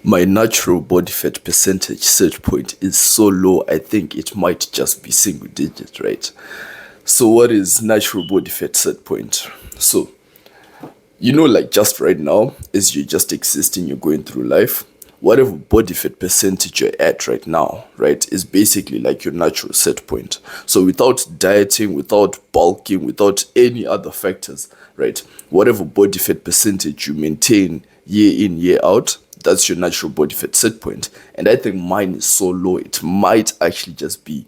My natural body fat percentage set point is so low, I think it might just be single digit, right? So, what is natural body fat set point? So, like just right now, as you're just existing, you're going through life, whatever body fat percentage you're at right now, right, is basically like your natural set point. So, without dieting, without bulking, without any other factors, right, whatever body fat percentage you maintain year in, year out, that's your natural body fat set point. And I think mine is so low, it might actually just be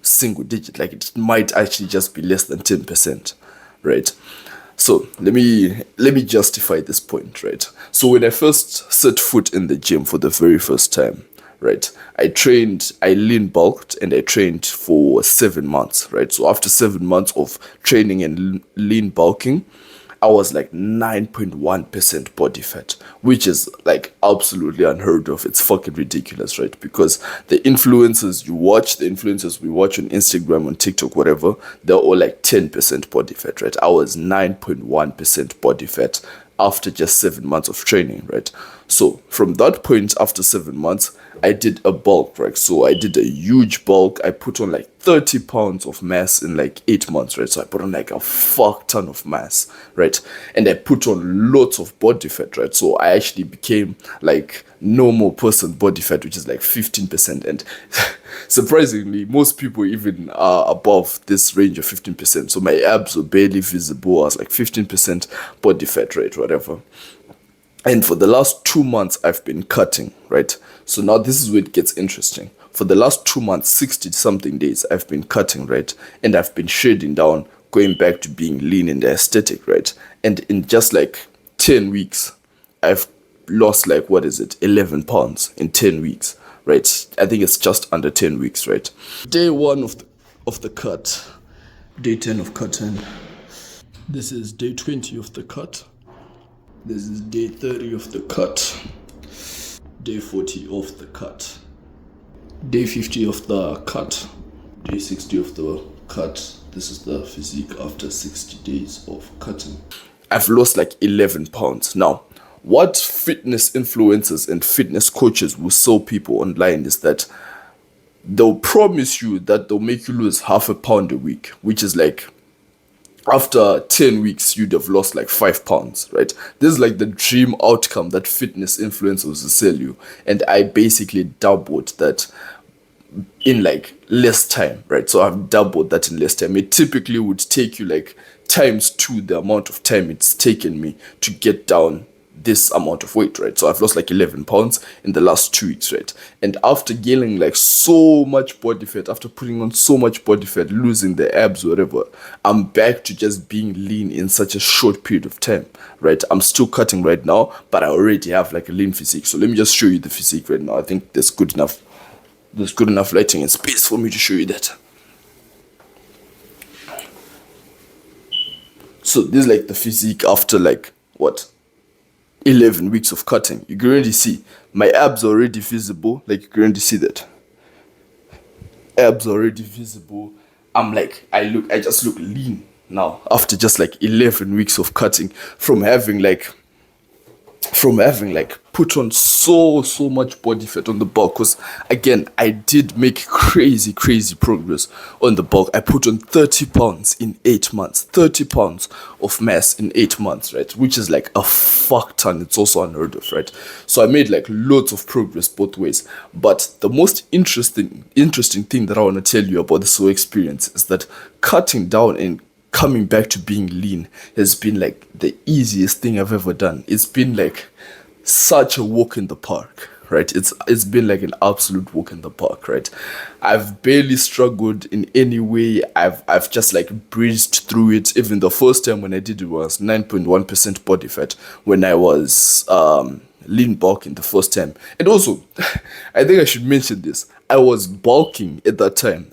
single digit, like it might actually just be less than 10%, right? So let me justify this point, right? So when I first set foot in the gym for the very first time, right, I lean bulked and I trained for 7 months, right? So after 7 months of training and lean bulking, I was like 9.1% body fat, which is like absolutely unheard of. It's fucking ridiculous, right? Because the influencers we watch on Instagram, on TikTok, whatever, they're all like 10% body fat, right? I was 9.1% body fat after just 7 months of training, right? So from that point, after 7 months, I did a bulk, right? So I did a huge bulk. I put on like 30 pounds of mass in like 8 months, right? So I put on like a fuck ton of mass, right? And I put on lots of body fat, right? So I actually became like normal person body fat, which is like 15%. And surprisingly, most people even are above this range of 15%. So my abs were barely visible. I was like 15% body fat rate, whatever. And for the last 2 months, I've been cutting, right? So now this is where it gets interesting. For the last 2 months, 60 something days, I've been cutting, right? And I've been shading down, going back to being lean and aesthetic, right? And in just like 10 weeks, I've lost like, what is it, 11 pounds in 10 weeks, right? I think it's just under 10 weeks, right? Day one of the cut, day 10 of cutting. This is day 20 of the cut. This is day 30 of the cut, day 40 of the cut, day 50 of the cut, day 60 of the cut. This is the physique after 60 days of cutting. I've lost like 11 pounds. Now, what fitness influencers and fitness coaches will sell people online is that they'll promise you that they'll make you lose half a pound a week, which is like after 10 weeks you'd have lost like 5 pounds, right? This is like the dream outcome that fitness influencers will sell you, and I basically doubled that in like less time, right? So I've doubled that in less time. It typically would take you like times two the amount of time it's taken me to get down this amount of weight, right? So I've lost like 11 pounds in the last 2 weeks, right? And after gaining like so much body fat, after putting on so much body fat, losing the abs, whatever, I'm back to just being lean in such a short period of time, right? I'm still cutting right now, but I already have like a lean physique. So let me just show you the physique right now. I think there's good enough lighting and space for me to show you that. So this is like the physique after like what, 11 weeks of cutting. You can already see my abs are already visible. Like you can already see that abs are already visible. I just look lean now after just like 11 weeks of cutting, from having like put on so much body fat on the bulk. Because again, I did make crazy progress on the bulk. I put on 30 pounds in 8 months, 30 pounds of mass in 8 months, right? Which is like a fuck ton. It's also unheard of, right? So I made like loads of progress both ways. But the most interesting thing that I want to tell you about this whole experience is that cutting down and coming back to being lean has been like the easiest thing I've ever done. It's been like such a walk in the park, right? It's been like an absolute walk in the park, right? I've barely struggled in any way. I've just like breezed through it. Even the first time when I did it was 9.1% body fat when I was lean bulking the first time. And also, I think I should mention this. I was bulking at that time.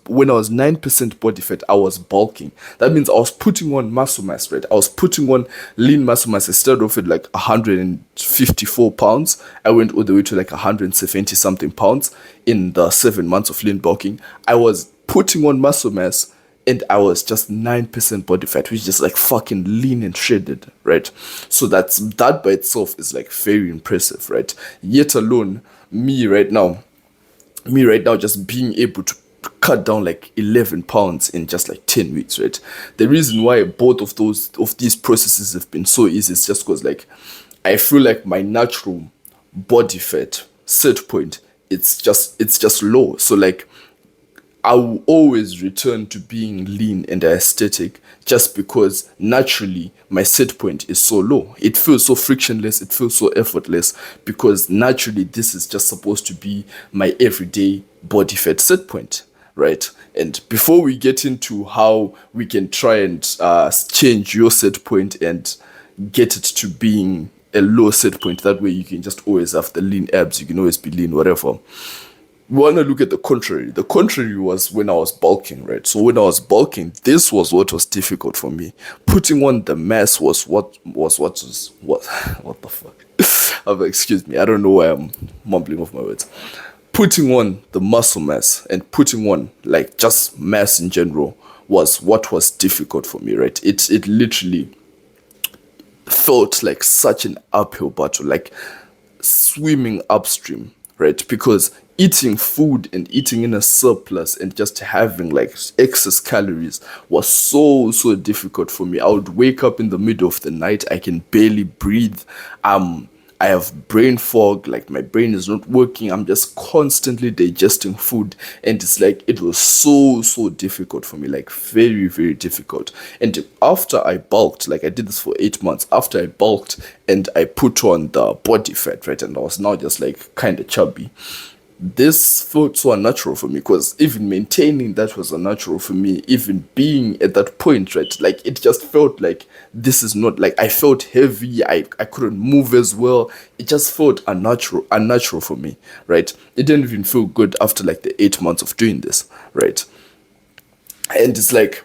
When I was 9% body fat, I was bulking. That means I was putting on muscle mass, right? I was putting on lean muscle mass. I started off at like 154 pounds. I went all the way to like 170 something pounds in the 7 months of lean bulking. I was putting on muscle mass and I was just 9% body fat, which is just like fucking lean and shredded, right? So that by itself is like very impressive, right? Yet alone, me right now just being able to cut down like 11 pounds in just like 10 weeks, right? The reason why both of these processes have been so easy is just because like I feel like my natural body fat set point, it's just low. So like I will always return to being lean and aesthetic just because naturally my set point is so low. It feels so frictionless, it feels so effortless because naturally this is just supposed to be my everyday body fat set point, right? And before we get into how we can try and change your set point and get it to being a low set point, that way you can just always have the lean abs, you can always be lean, whatever. We want to look at the contrary. The contrary was when I was bulking, right? So when I was bulking, this was what was difficult for me. Putting on the mass was what what the fuck? Excuse me, I don't know why I'm mumbling off my words. Putting on the muscle mass and putting on like just mass in general was what was difficult for me, right? It literally felt like such an uphill battle, like swimming upstream, right? Because eating food and eating in a surplus and just having like excess calories was so difficult for me. I would wake up in the middle of the night, I can barely breathe. I have brain fog, like my brain is not working. I'm just constantly digesting food, and it's like it was so difficult for me, like very difficult. And after I bulked, like I did this for 8 months. After I bulked and I put on the body fat, right, and I was now just like kind of chubby, this felt so unnatural for me because even maintaining that was unnatural for me. Even being at that point, right, like it just felt like this is not like I felt heavy. I couldn't move as well. It just felt unnatural for me, right? It didn't even feel good after like the 8 months of doing this, right? And it's like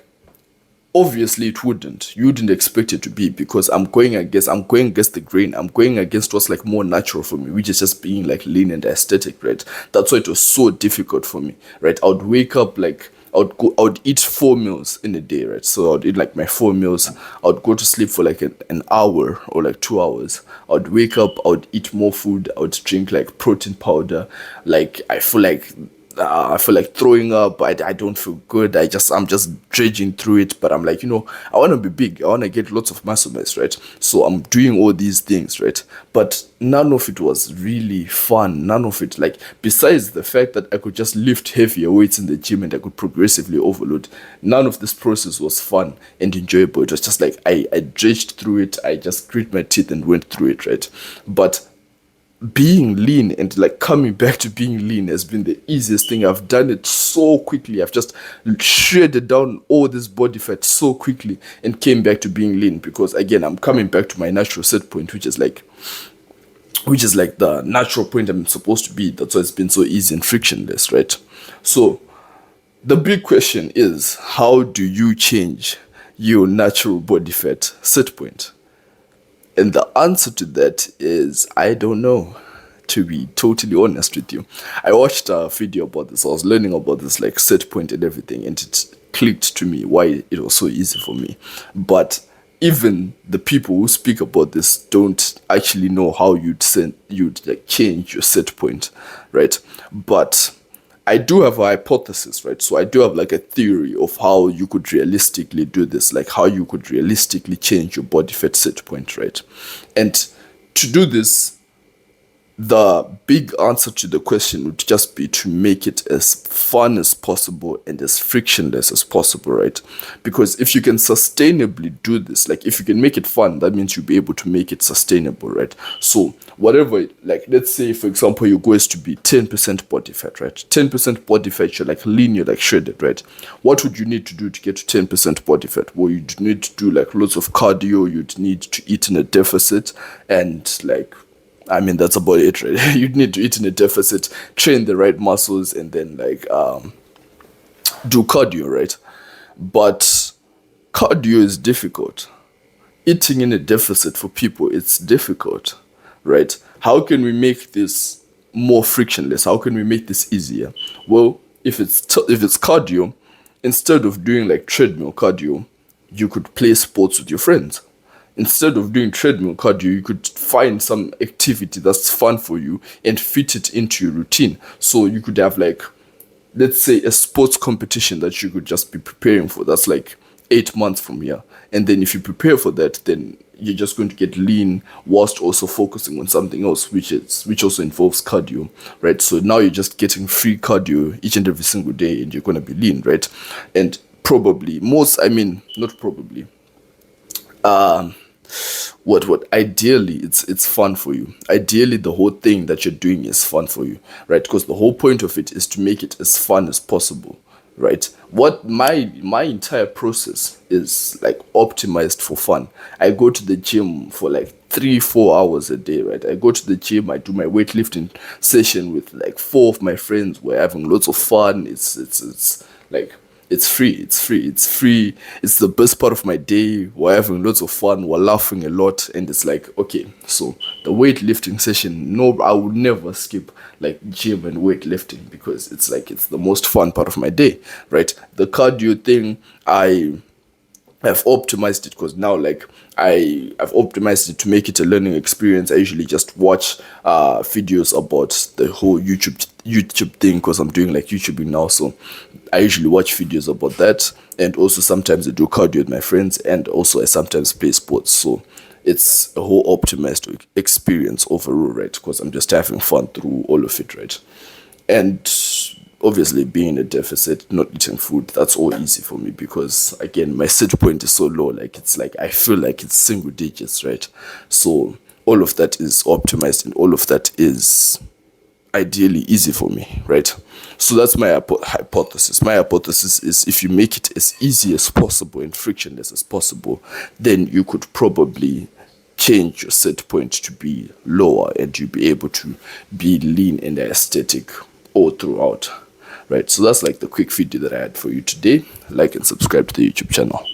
obviously it wouldn't. You wouldn't expect it to be because I'm going against the grain. I'm going against what's like more natural for me, which is just being like lean and aesthetic, right? That's why it was so difficult for me, right? I would wake up like I would eat 4 meals in a day, right? So I would eat like my 4 meals. I would go to sleep for like an hour or like 2 hours. I would wake up, I would eat more food, I would drink like protein powder. Like I feel like throwing up. I don't feel good. I'm just dredging through it. But I'm like, I want to be big. I want to get lots of muscle mass, right? So I'm doing all these things, right? But none of it was really fun. None of it, like, besides the fact that I could just lift heavier weights in the gym and I could progressively overload, none of this process was fun and enjoyable. It was just like I dredged through it. I just grit my teeth and went through it, right? But being lean and like coming back to being lean has been the easiest thing. I've done it so quickly. I've just shredded down all this body fat so quickly and came back to being lean because again, I'm coming back to my natural set point, which is like the natural point I'm supposed to be. That's why it's been so easy and frictionless, right? So the big question is, how do you change your natural body fat set point? And the answer to that is, I don't know, to be totally honest with you. I watched a video about this. I was learning about this like set point and everything, and it clicked to me why it was so easy for me. But even the people who speak about this don't actually know how you'd like change your set point, right? But I do have a hypothesis, right? So I do have like a theory of how you could realistically do this, like how you could realistically change your body fat set point, right? And to do this, the big answer to the question would just be to make it as fun as possible and as frictionless as possible, right? Because if you can sustainably do this, like if you can make it fun, that means you'll be able to make it sustainable, right? So whatever, like let's say for example your goal is to be 10% body fat, right? 10% body fat, you're like lean, you're like shredded, right? What would you need to do to get to 10% body fat? Well, you'd need to do like lots of cardio, you'd need to eat in a deficit, and like that's about it, right? You'd need to eat in a deficit, train the right muscles, and then like do cardio, right? But cardio is difficult. Eating in a deficit for people, it's difficult, right? How can we make this more frictionless? How can we make this easier? Well, if it's cardio, instead of doing like treadmill cardio, you could play sports with your friends. Instead of doing treadmill cardio, you could find some activity that's fun for you and fit it into your routine. So you could have like, let's say, a sports competition that you could just be preparing for. That's like 8 months from here. And then if you prepare for that, then you're just going to get lean whilst also focusing on something else, which also involves cardio, right? So now you're just getting free cardio each and every single day, and you're going to be lean, right? And probably not probably, what ideally it's fun for you. Ideally the whole thing that you're doing is fun for you, right? Because the whole point of it is to make it as fun as possible, right? What my entire process is like optimized for fun. I go to the gym for like 3-4 hours a day, right? I go to the gym, I do my weightlifting session with like 4 of my friends. We're having lots of fun. It's like it's free. It's the best part of my day. We're having lots of fun. We're laughing a lot. And it's like, okay, so the weightlifting session, no, I would never skip like gym and weightlifting, because it's like, it's the most fun part of my day, right? The cardio thing, I've optimized it because now like I've optimized it to make it a learning experience. I usually just watch videos about the whole YouTube thing, because I'm doing like YouTubing now. So I usually watch videos about that, and also sometimes I do cardio with my friends, and also I sometimes play sports. So it's a whole optimized experience overall, right? Because I'm just having fun through all of it, right? And obviously being in a deficit, not eating food, that's all easy for me, because again, my set point is so low. Like, it's like I feel like it's single digits, right? So all of that is optimized, and all of that is ideally easy for me, right? So that's my hypothesis. My hypothesis is, if you make it as easy as possible and frictionless as possible, then you could probably change your set point to be lower, and you'll be able to be lean and aesthetic all throughout, right? So that's like the quick video that I had for you today. Like and subscribe to the YouTube channel.